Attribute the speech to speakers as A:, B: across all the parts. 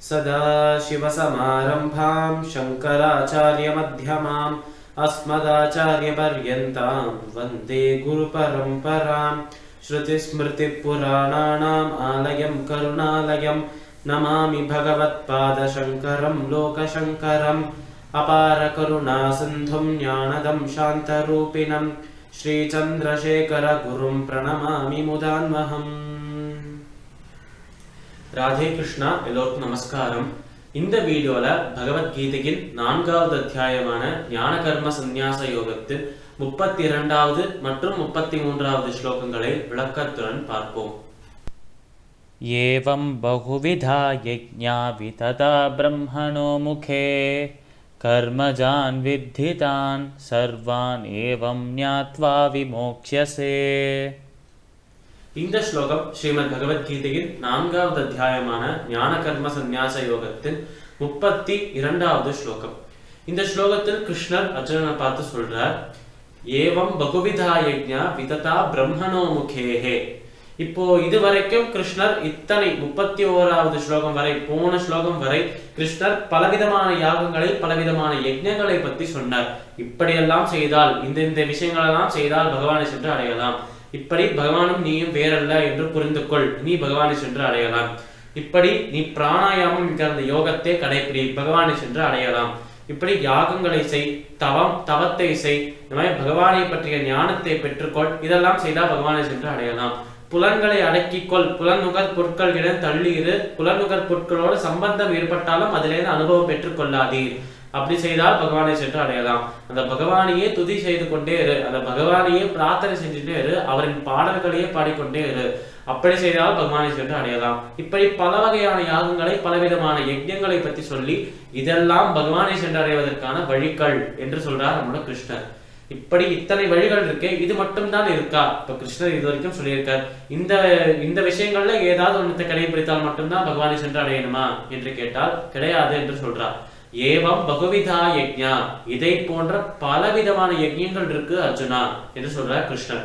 A: सदाशिवसमारम्भां शङ्कराचार्यमध्यमाम् अस्मदाचार्यपर्यन्तां वन्दे गुरुपरम्परां श्रुतिस्मृतिपुराणानाम् आलयं करुणालयं नमामि भगवत्पादशङ्करं लोकशङ्करम् अपारकरुणासिन्धुं ज्ञानदं शान्तरूपिणं श्रीचन्द्रशेखरगुरुं प्रणमामि मुदान्वहम्. ராதே கிருஷ்ணா, எல்லோருக்கும் நமஸ்காரம். இந்த வீடியோல பகவத்கீதையின் 4வது அத்தியாயமான ஞான கர்ம சந்நியாச யோகத்தின் 32வது மற்றும் 33வது ஸ்லோகங்களை விளக்கத்துடன் பார்ப்போம்.
B: ஏவம் பகுவிதா யஜ்ஞா விததா பிரம்மணோ முகே கர்மஜான் வித்திதான் சர்வான் ஏவம் ஞாத்வா விமோக்ஷ்யசே.
A: இந்த ஸ்லோகம் ஸ்ரீமத் பகவத்கீதையின் 4வது அத்தியாயமான ஞான கர்ம சந்நியாச யோகத்தின் 32வது ஸ்லோகம். இந்த ஸ்லோகத்தில் கிருஷ்ணர் அர்ஜுனனை பார்த்து சொல்றார், ஏவம் பகுவிதா யஜ்ஞா விததா பிரம்மணோ முகேஹே. இப்போ இதுவரைக்கும் கிருஷ்ணர் இத்தனை 31வது ஸ்லோகம் வரை, போன ஸ்லோகம் வரை கிருஷ்ணர் பலவிதமான யாகங்களை, பலவிதமான யஜ்ஞங்களை பத்தி சொன்னார். இப்படியெல்லாம் செய்தால், இந்த விஷயங்களெல்லாம் செய்தால் பகவானை சென்று அடையலாம், இப்படி பகவானும் நீயும் வேறல்ல என்று புரிந்து கொள், நீ பகவானை சென்று அடையலாம், இப்படி நீ பிராணாயாமம் என்கிற அந்த யோகத்தை கடைபிடி, பகவானை சென்று அடையலாம், இப்படி யாகங்களை செய், தவத்தை செய், இந்த மாதிரி பகவானை பற்றிய ஞானத்தை பெற்றுக்கொள், இதெல்லாம் செய்தால் பகவானை சென்று அடையலாம். புலன்களை அடக்கிக்கொள், புலனுகர் பொருட்களிடம் தள்ளியிரு, புலனுகர் பொருட்களோடு சம்பந்தம் ஏற்பட்டாலும் அதிலிருந்து அனுபவம் பெற்றுக்கொள்ளாதீர், அப்படி செய்தால் பகவானை சென்று அடையலாம். அந்த பகவானையே துதி செய்து கொண்டே இரு, அந்த பகவானையே பிரார்த்தனை செஞ்சுட்டே இரு, அவரின் பாடல்களையே பாடிக்கொண்டே இரு, அப்படி செய்தால் பகவானை சென்று அடையலாம். இப்படி பல வகையான யாகங்களை, பலவிதமான யஜ்ஞங்களை பற்றி சொல்லி இதெல்லாம் பகவானை சென்று அடைவதற்கான வழிகள் என்று சொல்றார் நம்மளோட கிருஷ்ணர். இப்படி இத்தனை வழிகள் இருக்கே, இது மட்டும்தான் இருக்கா? இப்ப கிருஷ்ணர் இது வரைக்கும் சொல்லியிருக்கார், இந்த விஷயங்கள்ல ஏதாவது ஒன்றத்தை கடைபிடித்தால் மட்டும்தான் பகவானை சென்று அடையணுமா என்று கேட்டால் கிடையாது என்று சொல்றார். ஏவம் பகுவிதா யஜ்ஞா, இதை போன்ற பலவிதமான யஜ்ஞங்கள் இருக்கு அர்ஜுனா என்று சொல்றார் கிருஷ்ணர்.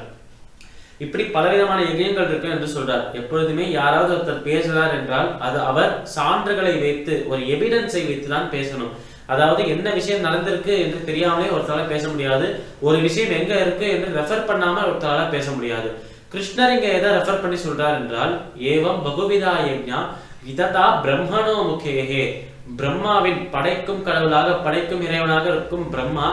A: இப்படி பலவிதமான யஜ்ஞங்கள் இருக்கு என்று சொல்றார். எப்பொழுதுமே யாராவது ஒருத்தர் பேசுறார் என்றால் அது அவர் சான்றுகளை வைத்து, ஒரு எவிடன்ஸை வைத்துதான் பேசணும். அதாவது என்ன விஷயம் நடந்திருக்கு என்று தெரியாமலே ஒருத்தரால பேச முடியாது, ஒரு விஷயம் எங்க இருக்கு என்று ரெஃபர் பண்ணாம ஒருத்தரால பேச முடியாது. கிருஷ்ணர் இங்க எதை ரெஃபர் பண்ணி சொல்றார் என்றால், ஏவம் பகுவிதா யஜ்ஞா விததா பிரம்மணோ முகேஹே. பிரம்மாவின், படைக்கும் கடவுளாக, படைக்கும் இறைவனாக இருக்கும் பிரம்மா,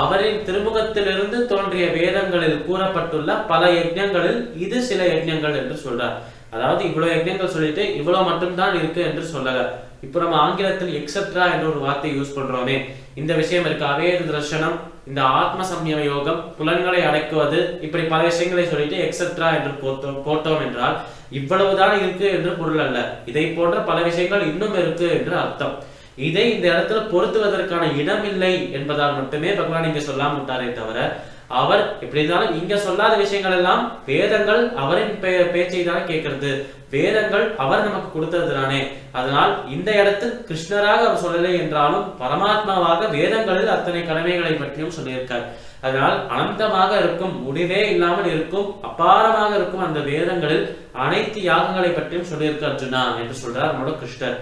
A: அவரின் திருமுகத்திலிருந்து தோன்றிய வேதங்களில் கூறப்பட்டுள்ள பல யஜ்ஞங்களில் இது சில யஜ்ஞங்கள் என்று சொல்றார். அதாவது இவ்வளவு யஜ்ஞங்கள் சொல்லிட்டு இவ்வளவு மட்டும்தான் இருக்கு என்று சொல்லல. இப்போ நம்ம ஆங்கிலத்தில் எக்ஸெட்ரா என்ற ஒரு வார்த்தை யூஸ் பண்றோமே, இந்த விஷயம் இருக்கு, அவேத தர்சனம், இந்த ஆத்ம சம்யம யோகம், புலன்களை அடக்குவது, இப்படி பல விஷயங்களை சொல்லிட்டு எக்ஸெட்ரா என்று போட்டோம் என்றால் இவ்வளவுதான் இருக்கு என்று பொருள் அல்ல. இதை போன்ற பல விஷயங்கள் இன்னும் இருக்கு என்று அர்த்தம். இதை இந்த இடத்துல பொருத்துவதற்கான இடம் இல்லை என்பதால் மட்டுமே பகவான் இங்க சொல்லாம விட்டாரே தவிர, அவர் எப்படி இருந்தாலும் இங்க சொல்லாத விஷயங்கள் எல்லாம் வேதங்கள் அவரின் பேச்சை தான் கேட்கிறது, வேதங்கள் அவர் நமக்கு கொடுத்தது தானே. அதனால் இந்த இடத்தில் கிருஷ்ணராக அவர் சொல்லலை என்றாலும் பரமாத்மாவாக வேதங்களில் அத்தனை கடமைகளை பற்றியும் சொல்லியிருக்கார். அதனால் அனந்தமாக இருக்கும், முடிவே இல்லாமல் இருக்கும், அபாரமாக இருக்கும் அந்த வேதங்களில் அனைத்து யாகங்களை பற்றியும் சொல்லியிருக்க அர்ஜுனா என்று சொல்றார் நம்மளோட கிருஷ்ணர்.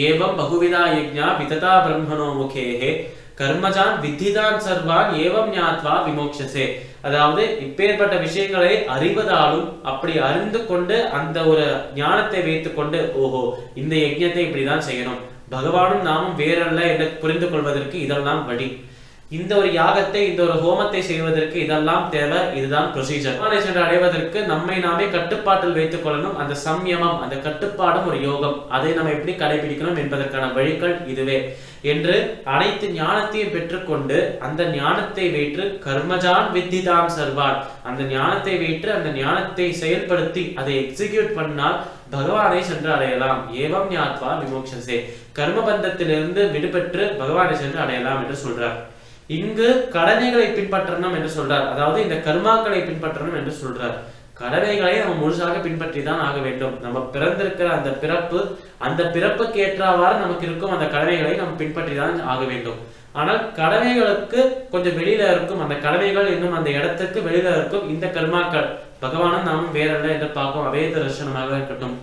A: ஏவம் பகுவிதா யஜ்ஞா விததா பிரம்மணோ முகேஹே கர்மஜான் வித்திதான் சர்வான் ஏவம் ஞாத்வா விமோக்ஷசே. அதாவது இப்பேற்பட்ட விஷயங்களை அறிவதாலும், அப்படி அறிந்து கொண்டு அந்த ஒரு ஞானத்தை வைத்துக் கொண்டு, ஓஹோ இந்த யஜ்ஞத்தை இப்படிதான் செய்யணும், பகவானும் நாமும் வேறல்ல என்று புரிந்து கொள்வதற்கு இதெல்லாம் வழி, இந்த ஒரு யாகத்தை, இந்த ஒரு ஹோமத்தை செய்வதற்கு இதெல்லாம் தேவை, இதுதான் ப்ரொசீஜர். பகவானை சென்று அடைவதற்கு நம்மை நாமே கட்டுப்பாட்டில் வைத்துக் கொள்ளணும். அந்த சம்யமம், அந்த கட்டுப்பாடும் ஒரு யோகம், அதை நம்ம எப்படி கடைபிடிக்கணும் என்பதற்கான வழிகள் இதுவே என்று அனைத்து ஞானத்தையும் பெற்றுக்கொண்டு அந்த ஞானத்தை வைத்து கர்மஜான் வித்திதான் சர்வான், அந்த ஞானத்தை வைத்து அந்த ஞானத்தை செயல்படுத்தி அதை எக்ஸிக்யூட் பண்ணால் பகவானை சென்று அடையலாம். ஏவம் ஞாத்வா விமோக்ஷசே, கர்மபந்தத்திலிருந்து விடுபெற்று பகவானை சென்று அடையலாம் என்று சொல்றார். இங்கு கடமைகளை பின்பற்றணும் என்று சொல்றார். அதாவது இந்த கர்மாக்களை பின்பற்றணும் என்று சொல்றார். கடமைகளை நம்ம முழுசாக பின்பற்றி தான் ஆக வேண்டும். நம்ம பிறந்திருக்கிற அந்த பிறப்பு, அந்த பிறப்புக்கு ஏற்றவாறு நமக்கு இருக்கும் அந்த கடமைகளை நம்ம பின்பற்றி தான் ஆக வேண்டும். ஆனால் கடமைகளுக்கு கொஞ்சம் வெளியில இருக்கும், அந்த கடமைகள் இன்னும் அந்த இடத்துக்கு வெளியில இருக்கும் இந்த கர்மாக்கள். பகவானும் நாமும் வேறல்ல என்று பார்க்கும் அவேத தர்சனமாக இருக்கட்டும்,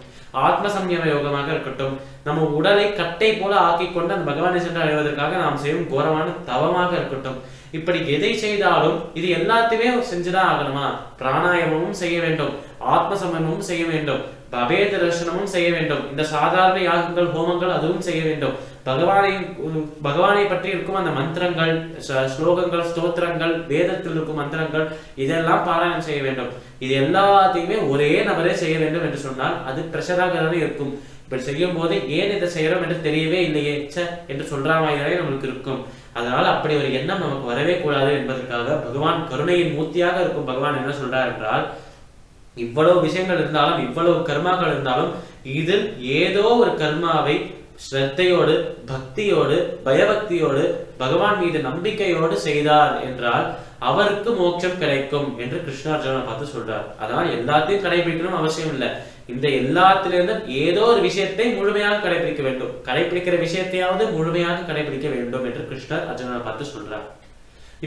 A: ஆத்ம சம்யம யோகமாக இருக்கட்டும், நம்ம உடலை கட்டை போல ஆக்கி கொண்டு அந்த பகவானை சென்று அடைவதற்காக நாம் செய்யும் கோரமான தவமாக இருக்கட்டும், இப்படி எதை செய்தாலும் இது எல்லாத்தையுமே செஞ்சுதான் ஆகணுமா? பிராணாயாமமும் செய்ய வேண்டும், ஆத்ம சமயமும் செய்ய வேண்டும், அபேத தரிசனமும் செய்ய வேண்டும், இந்த சாதாரண யாகங்கள் ஹோமங்கள் அதுவும் செய்ய வேண்டும், பகவானை பற்றி இருக்கும் அந்த மந்திரங்கள் ஸ்லோகங்கள் ஸ்தோத்திரங்கள் வேதத்தில் இருக்கும் மந்திரங்கள் இதெல்லாம் பாராயணம் செய்ய வேண்டும். இது எல்லாத்தையுமே ஒரே நபரே செய்ய வேண்டும் என்று சொன்னால் அது பிரஷராக தானே இருக்கும். இப்படி செய்யும் போது ஏன் இதை செய்யறோம் என்று தெரியவே இல்லையே என்று சொல்ற மாதிரி நம்மளுக்கு இருக்கும். அதனால அப்படி ஒரு எண்ணம் நமக்கு வரவே கூடாது என்பதற்காக பகவான் கருணையின் மூர்த்தியாக இருக்கும் பகவான் என்ன சொல்றார் என்றால், இவ்வளவு விஷயங்கள் இருந்தாலும் இவ்வளவு கர்மாக்கள் இருந்தாலும் இதில் ஏதோ ஒரு கர்மாவை ஸ்ரத்தையோடு பக்தியோடு பயபக்தியோடு பகவான் மீது நம்பிக்கையோடு செய்தார் என்றால் அவருக்கு மோட்சம் கிடைக்கும் என்று கிருஷ்ணார்ஜுனனை பார்த்து சொல்றார். அதனால் எல்லாத்தையும் கடைபிடிக்கணும் அவசியம் இல்லை. இந்த எல்லாத்திலிருந்தும் ஏதோ ஒரு விஷயத்தை முழுமையாக கடைபிடிக்க வேண்டும், கடைபிடிக்கிற விஷயத்தையாவது முழுமையாக கடைபிடிக்க வேண்டும் என்று கிருஷ்ணர் அர்ஜுனனை பார்த்து சொல்றார்.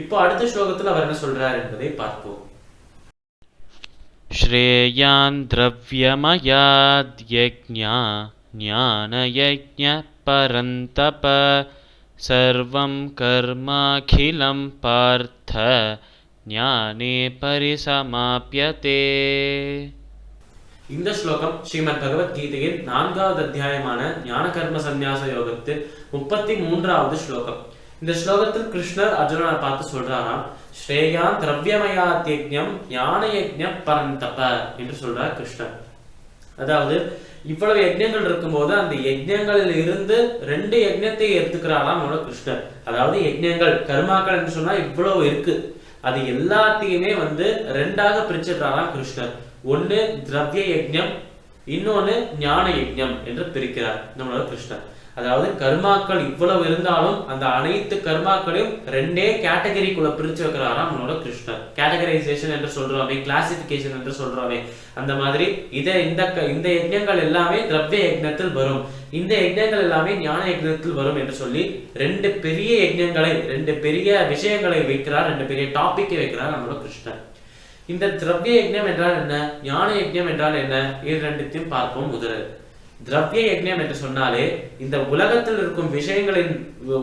A: இப்போ அடுத்த ஸ்லோகத்தில் அவர் என்ன சொல்றார் என்பதை பார்ப்போம்.
B: ஸ்ரேயான் த்ரவ்யமயாத் யஜ்ஞா ஞானயஜ்ஞ பரந்தப சர்வம் கர்மாகிலம் பார்த்த ஞானே பரிசமாப்யதே.
A: இந்த ஸ்லோகம் ஸ்ரீமத் பகவத்கீதையின் 4வது அத்தியாயமான ஞான கர்ம சந்நியாச யோகத்தில் 33வது ஸ்லோகம். இந்த ஸ்லோகத்தில் கிருஷ்ணர் அர்ஜுனனை பார்த்து சொல்றாராம், ஸ்ரேயான் திரவியமயாத் யஜ்ஞம் ஞான யஜ்ஞம் பரந்தப என்று சொல்றார் கிருஷ்ணர். அதாவது இவ்வளவு யஜ்ஞங்கள் இருக்கும்போது அந்த யஜ்ஞங்களில் இருந்து 2 யஜ்ஞத்தை எடுத்துக்கிறாராம் கிருஷ்ணர். அதாவது யஜ்ஞங்கள் கர்மாக்கள் என்று சொன்னா இவ்வளவு இருக்கு, அது எல்லாத்தையுமே 2ஆக பிரிச்சிடுறாராம் கிருஷ்ணர். ஒண்ணு திரவிய யஜ்ஞம், இன்னொன்னு ஞான யஜ்ஞம் என்று பிரிக்கிறார் நம்மளோட கிருஷ்ணர். அதாவது கர்மாக்கள் இவ்வளவு இருந்தாலும் அந்த அனைத்து கர்மாக்களையும் 2 கேட்டகரிக்குள்ள பிரிச்சு வைக்கிறாராம் நம்மளோட கிருஷ்ணர். கேட்டகரைசேஷன் என்று சொல்றோமே, கிளாசிபிகேஷன் என்று சொல்றோமே, அந்த மாதிரி இந்த யஜ்ஞங்கள் எல்லாமே திரவிய யஜ்ஞத்தில் வரும், இந்த யஜ்ஞங்கள் எல்லாமே ஞான யஜ்ஞத்தில் வரும் என்று சொல்லி 2 பெரிய யஜ்ஞங்களை 2 பெரிய விஷயங்களை வைக்கிறார், 2 பெரிய டாபிக்கை வைக்கிறார் நம்மளோட கிருஷ்ணர். இந்த திரவிய யஜ்ஞம் என்றால் என்ன, ஞான யஜ்ஞம் என்றால் என்ன, இது 2த்தையும் பார்ப்போம். முதலில் திரவிய யஜ்ஞம் என்று சொன்னாலே இந்த உலகத்தில் இருக்கும் விஷயங்களின்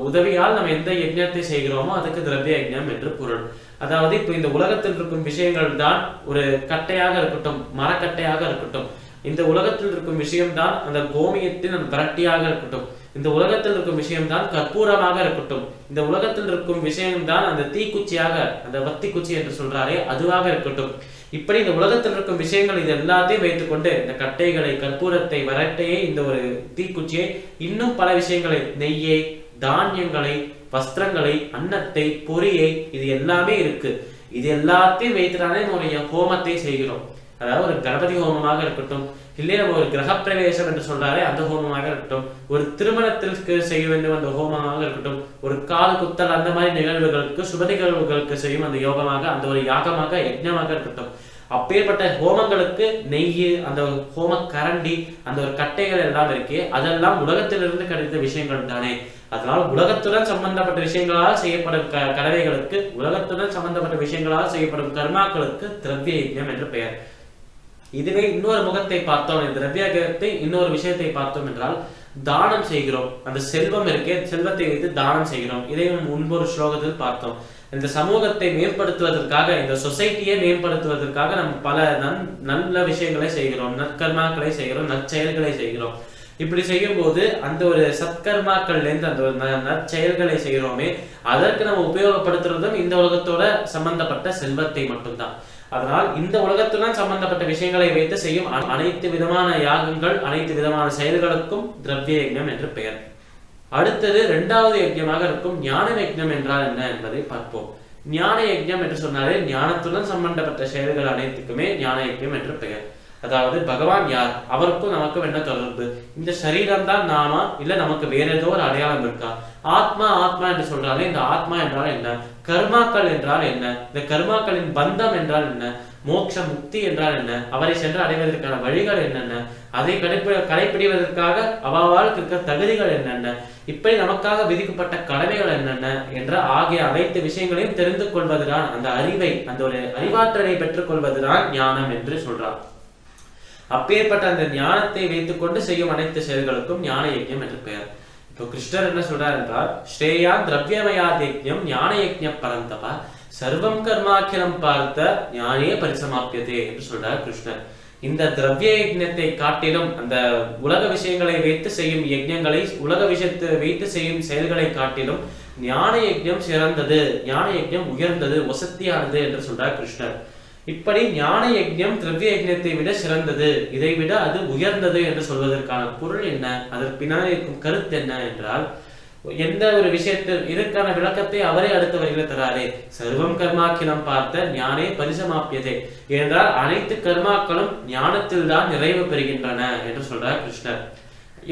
A: உதவியால் நம்ம எந்த யஜ்ஞத்தை செய்கிறோமோ அதுக்கு திரவிய யஜ்ஞம் என்று பொருள். அதாவது இப்ப இந்த உலகத்தில் இருக்கும் விஷயங்கள் தான் ஒரு கட்டையாக இருக்கட்டும், மரக்கட்டையாக இருக்கட்டும், இந்த உலகத்தில் இருக்கும் விஷயம்தான் அந்த கோமியத்தின் அந்த விரட்டியாக இருக்கட்டும், இந்த உலகத்தில் இருக்கும் விஷயம்தான் கற்பூரமாக இருக்கட்டும், இந்த உலகத்தில் இருக்கும் விஷயம்தான் அந்த தீக்குச்சியாக அந்த வத்தி குச்சி என்று சொல்றாரே அதுவாக இருக்கட்டும், இப்படி இந்த உலகத்தில் இருக்கும் விஷயங்கள் இது எல்லாத்தையும் வைத்துக்கொண்டு இந்த கட்டைகளை கற்பூரத்தை வரட்டையை இந்த ஒரு தீக்குச்சியை இன்னும் பல விஷயங்களை நெய்யை தானியங்களை வஸ்திரங்களை அன்னத்தை பொரியை இது எல்லாமே இருக்கு, இது எல்லாத்தையும் வைத்துதானே நம்ம ஹோமத்தை செய்கிறோம். அதாவது ஒரு கணபதி ஹோமமாக இருக்கட்டும், இல்லையே நம்ம ஒரு கிரகப்பிரவேசம் என்று சொல்றாரே அந்த ஹோமமாக இருக்கட்டும், ஒரு திருமணத்திற்கு செய்ய வேண்டும் அந்த ஹோமமாக இருக்கட்டும், ஒரு கால் குத்தல் அந்த மாதிரி நிகழ்வுகளுக்கு சுப நிகழ்வுகளுக்கு செய்யும் அந்த யோகமாக அந்த ஒரு யாகமாக யஜ்ஞமாக இருக்கட்டும், அப்பேற்பட்ட ஹோமங்களுக்கு நெய் அந்த ஹோம கரண்டி அந்த ஒரு கட்டைகள் எல்லாம் இருக்கு, அதெல்லாம் உலகத்திலிருந்து கிடைத்த விஷயங்கள் தானே. அதனால் உலகத்துடன் சம்பந்தப்பட்ட விஷயங்களால் செய்யப்படும் கடவைகளுக்கு உலகத்துடன் சம்பந்தப்பட்ட விஷயங்களால் செய்யப்படும் கர்மாக்களுக்கு திரவிய யஜ்ஞம் என்று பெயர். இதுவே இன்னொரு முகத்தை பார்த்தோம், திரவியத்தை இன்னொரு விஷயத்தை பார்த்தோம் என்றால் தானம் செய்கிறோம், அந்த செல்வம் இருக்கே செல்வத்தை வைத்து தானம் செய்கிறோம். இதையும் முன்பொரு ஸ்லோகத்தில் பார்த்தோம். இந்த சமூகத்தை மேம்படுத்துவதற்காக இந்த சொசைட்டியை மேம்படுத்துவதற்காக நம்ம பல நல்ல விஷயங்களை செய்கிறோம், நற்கர்மாக்களை செய்கிறோம், நற்செயல்களை செய்கிறோம். இப்படி செய்யும் போது அந்த ஒரு சத்கர்மாக்கள்ல இருந்து அந்த ஒரு நற்செயல்களை செய்கிறோமே அதற்கு நம்ம உபயோகப்படுத்துறதும் இந்த உலகத்தோட சம்பந்தப்பட்ட செல்வத்தை மட்டும்தான். அதனால் இந்த உலகத்துடன் சம்பந்தப்பட்ட விஷயங்களை வைத்து செய்யும் அனைத்து விதமான யாகங்கள் அனைத்து விதமான செயல்களுக்கும் திரவிய யஜ்ஞம் என்று பெயர். அடுத்தது 2வது யஜ்ஞமாக இருக்கும் ஞான யஜ்ஞம் என்றால் என்ன என்பதை பார்ப்போம். ஞான யஜ்ஞம் என்று சொன்னாலே ஞானத்துடன் சம்பந்தப்பட்ட செயல்கள் அனைத்துக்குமே ஞான யஜ்ஞம் என்று பெயர். அதாவது பகவான் யார், அவருக்கும் நமக்கும் என்ன தொடர்பு, இந்த சரீரம் தான் நாமா இல்ல நமக்கு வேற ஏதோ ஒரு அடையாளம் இருக்கா, ஆத்மா ஆத்மா என்று சொல்றாலே இந்த ஆத்மா என்றால் என்ன, கர்மாக்கள் என்றால் என்ன, இந்த கர்மாக்களின் பந்தம் என்றால் என்ன, மோட்ச முக்தி என்றால் என்ன, அவரை சென்று அடைவதற்கான வழிகள் என்னென்ன, அதை கடைபிடிவதற்காக அவாவாளுக்கு இருக்கிற தகுதிகள் என்னென்ன, இப்படி நமக்காக விதிக்கப்பட்ட கடமைகள் என்னென்ன என்ற ஆகிய அனைத்து விஷயங்களையும் தெரிந்து கொள்வதுதான் அந்த அறிவை அந்த ஒரு அறிவாற்றலை பெற்றுக் கொள்வதுதான் ஞானம் என்று சொல்றார். அப்பேற்பட்ட அந்த ஞானத்தை வைத்துக்கொண்டு செய்யும் அனைத்து செயல்களுக்கும் ஞான யஜ்ஞம் என்று பெயர். இப்போ கிருஷ்ணர் என்ன சொல்றார் என்றால், ஸ்ரேயா திரவியமயாத் யஜ்ஞம் ஞான யஜ்ஞ பரந்தபா சர்வம் கர்மாக்கிலம் பார்த்த ஞானே பரிசமாப்பியதே என்று சொல்றார் கிருஷ்ணர். இந்த திரவிய யஜ்ஞத்தை காட்டிலும், அந்த உலக விஷயங்களை வைத்து செய்யும் யஜ்ஞங்களை, உலக விஷயத்தை வைத்து செய்யும் செயல்களை காட்டிலும் ஞான யஜ்ஞம் சிறந்தது, ஞான யஜ்ஞம் உயர்ந்தது, வசத்தியானது என்று சொல்றார் கிருஷ்ணர். இப்படி ஞான யஜ்ஞம் திரவிய யஜ்ஞத்தை விட சிறந்தது, இதை விட அது உயர்ந்தது என்று சொல்வதற்கான பொருள் என்ன, அதற்கு பின்னால் இருக்கும் கருத்து என்ன என்றால், எந்த ஒரு விஷயத்தில் இதற்கான விளக்கத்தை அவரே அடுத்த வரையில தராரே. சர்வம் கர்மாக்கிலம் பார்த்த ஞானே பரிசமாப்பியதே என்றால் அனைத்து கர்மாக்களும் ஞானத்தில் தான் நிறைவு பெறுகின்றன என்று சொல்றார் கிருஷ்ணர்.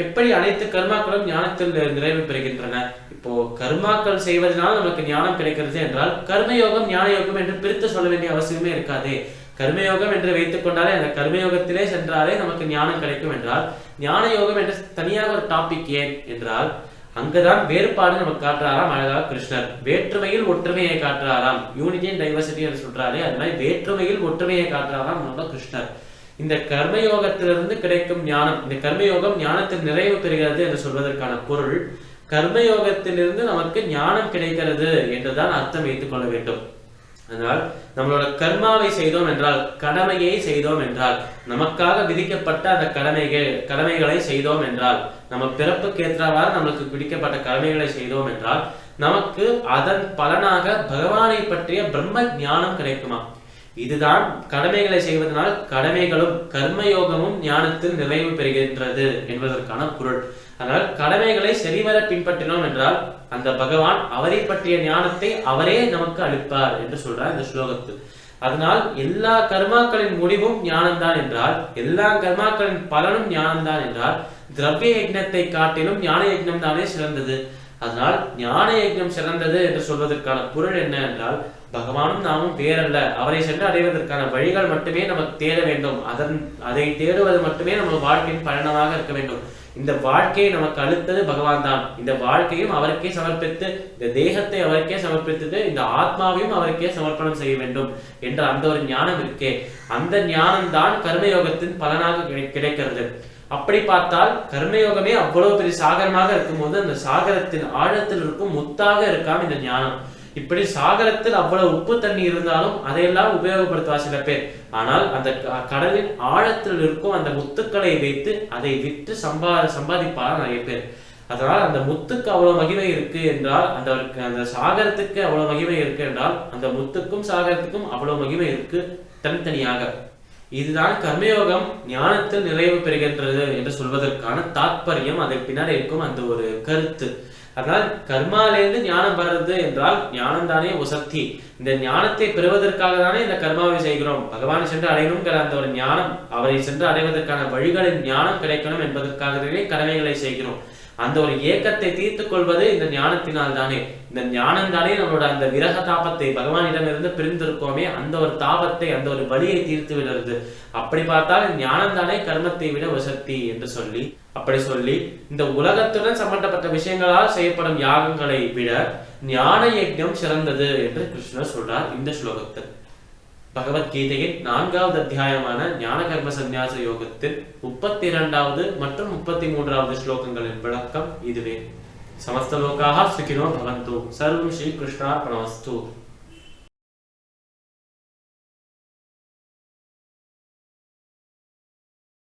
A: எப்படி அனைத்து கர்மாக்களும் ஞானத்தில் நிறைவு பெறுகின்றன? இப்போ கர்மாக்கள் செய்வதனால் நமக்கு ஞானம் கிடைக்கிறது என்றால் கர்மயோகம் ஞான யோகம் என்று பிரித்து சொல்ல வேண்டிய அவசியமே இருக்காதே. கர்மயோகம் என்று வைத்துக் கொண்டாலே, அந்த கர்மயோகத்திலே சென்றாலே நமக்கு ஞானம் கிடைக்கும் என்றால், ஞான யோகம் என்று தனியாக ஒரு டாபிக் ஏன் என்றால், அங்குதான் வேறுபாடு நமக்கு காட்டுறாராம் அழகா கிருஷ்ணர். வேற்றுமையில் ஒற்றுமையை காட்டுறாராம், யூனிட்டி அண்ட் டைவர்சிட்டி என்று சொல்றாரே, அது மாதிரி வேற்றுமையில் ஒற்றுமையை காட்டுறாராம் நம்ம கிருஷ்ணர். இந்த கர்மயோகத்திலிருந்து கிடைக்கும் ஞானம், இந்த கர்மயோகம் ஞானத்தில் நிறைவு பெறுகிறது என்று சொல்வதற்கான பொருள், கர்மயோகத்திலிருந்து நமக்கு ஞானம் கிடைக்கிறது என்றுதான் அர்த்தம் வைத்துக் கொள்ள வேண்டும். அதனால் நம்மளோட கர்மாவை செய்தோம் என்றால், கடமையை செய்தோம் என்றால், நமக்காக விதிக்கப்பட்ட அந்த கடமைகளை செய்தோம் என்றால், நம்ம பிறப்புக்கு ஏற்றவாறு நம்மளுக்கு விதிக்கப்பட்ட கடமைகளை செய்தோம் என்றால், நமக்கு அதன் பலனாக பகவானை பற்றிய பிரம்ம ஞானம் கிடைக்குமா? இதுதான் கடமைகளை செய்வதனால் கடமைகளும் கர்மயோகமும் ஞானத்தில் நிறைவு பெறுகின்றது என்பதற்கான பொருள். அதனால் கடமைகளை சரிவர பின்பற்றினோம் என்றால் அந்த பகவான் அவரை பற்றிய ஞானத்தை அவரே நமக்கு அளிப்பார் என்று சொல்றார் இந்த ஸ்லோகத்தில். அதனால் எல்லா கர்மாக்களின் முடிவும் ஞானம்தான் என்றால், எல்லா கர்மாக்களின் பலனும் ஞானம்தான் என்றால், திரவிய யஜ்ஞத்தை காட்டிலும் ஞான யஜ்ஞம் தானே சிறந்தது. அதனால் ஞான யஜ்ஞம் சிறந்தது என்று சொல்வதற்கான பொருள் என்ன என்றால், பகவானும் நாமும் வேறல்ல, அவரை சென்று அடைவதற்கான வழிகள் மட்டுமே நமக்கு தேட வேண்டும், அதை தேடுவது மட்டுமே நம்ம வாழ்க்கையின் பயணமாக இருக்க வேண்டும். இந்த வாழ்க்கையை நமக்கு அளித்தது பகவான் தான். இந்த வாழ்க்கையும் அவருக்கே சமர்ப்பித்து, இந்த தேகத்தை அவருக்கே சமர்ப்பித்து, இந்த ஆத்மாவையும் அவருக்கே சமர்ப்பணம் செய்ய வேண்டும் என்ற அந்த ஒரு ஞானம் இருக்கே, அந்த ஞானம் தான் கர்மயோகத்தின் பலனாக கிடைக்கிறது. அப்படி பார்த்தால் கர்மயோகமே அவ்வளவு பெரிய சாகரமாக இருக்கும்போது, அந்த சாகரத்தின் ஆழத்தில் இருக்கும் முத்தாக இருக்காம இந்த ஞானம். இப்படி சாகரத்தில் அவ்வளவு உப்பு தண்ணி இருந்தாலும் அதையெல்லாம் உபயோகப்படுத்துவா சில பேர். ஆனால் அந்த கடலின் ஆழத்தில் இருக்கும் அந்த முத்துக்களை வைத்து அதை விற்று சம்பாதிப்பாரா நிறைய பேர். அதனால் அந்த முத்துக்கு அவ்வளவு மகிமை இருக்கு என்றால், அந்த சாகரத்துக்கு அவ்வளவு மகிமை இருக்கு என்றால், அந்த முத்துக்கும் சாகரத்துக்கும் அவ்வளவு மகிமை இருக்கு தனித்தனியாக. இதுதான் கர்மயோகம் ஞானத்தில் நிறைவு பெறுகின்றது என்று சொல்வதற்கான தாற்பயம், அதை பின்னாடி இருக்கும் அந்த ஒரு கருத்து. அதனால் கர்மாலேருந்து ஞானம் வர்றது என்றால் ஞானம் தானே உசக்தி. இந்த ஞானத்தை பெறுவதற்காக தானே இந்த கர்மாவை செய்கிறோம். பகவானை சென்று அடையணுங்கிற அந்த ஒரு ஞானம், அவரை சென்று அடைவதற்கான வழிகளின் ஞானம் கிடைக்கணும் என்பதற்காகவே கடமைகளை செய்கிறோம். அந்த ஒரு ஏக்கத்தை தீர்த்துக் கொள்வது இந்த ஞானத்தினால் தானே. இந்த ஞானம் தானே நம்மளோட அந்த விரக தாபத்தை, பகவானிடமிருந்து பிரிந்திருக்கோமே அந்த ஒரு தாபத்தை, அந்த ஒரு வலியை தீர்த்து விடுறது. அப்படி பார்த்தால் ஞானம் தானே கர்மத்தை விட வசக்தி என்று சொல்லி, அப்படி சொல்லி இந்த உலகத்துடன் சம்பந்தப்பட்ட விஷயங்களால் செய்யப்படும் யாகங்களை விட ஞான யஜ்ஞம் சிறந்தது என்று கிருஷ்ணர் சொல்றார் இந்த ஸ்லோகத்தில். பகவத்கீதையின் 4வது அத்தியாயமான ஞான கர்ம சந்நியாச யோகத்தில் 32வது மற்றும் 33வது ஸ்லோகங்களின் விளக்கம் இதுவே. சமஸ்த லோகாஹ சுகினோ பவந்து. சர்வம் ஸ்ரீ கிருஷ்ணார்ப்பணமஸ்து.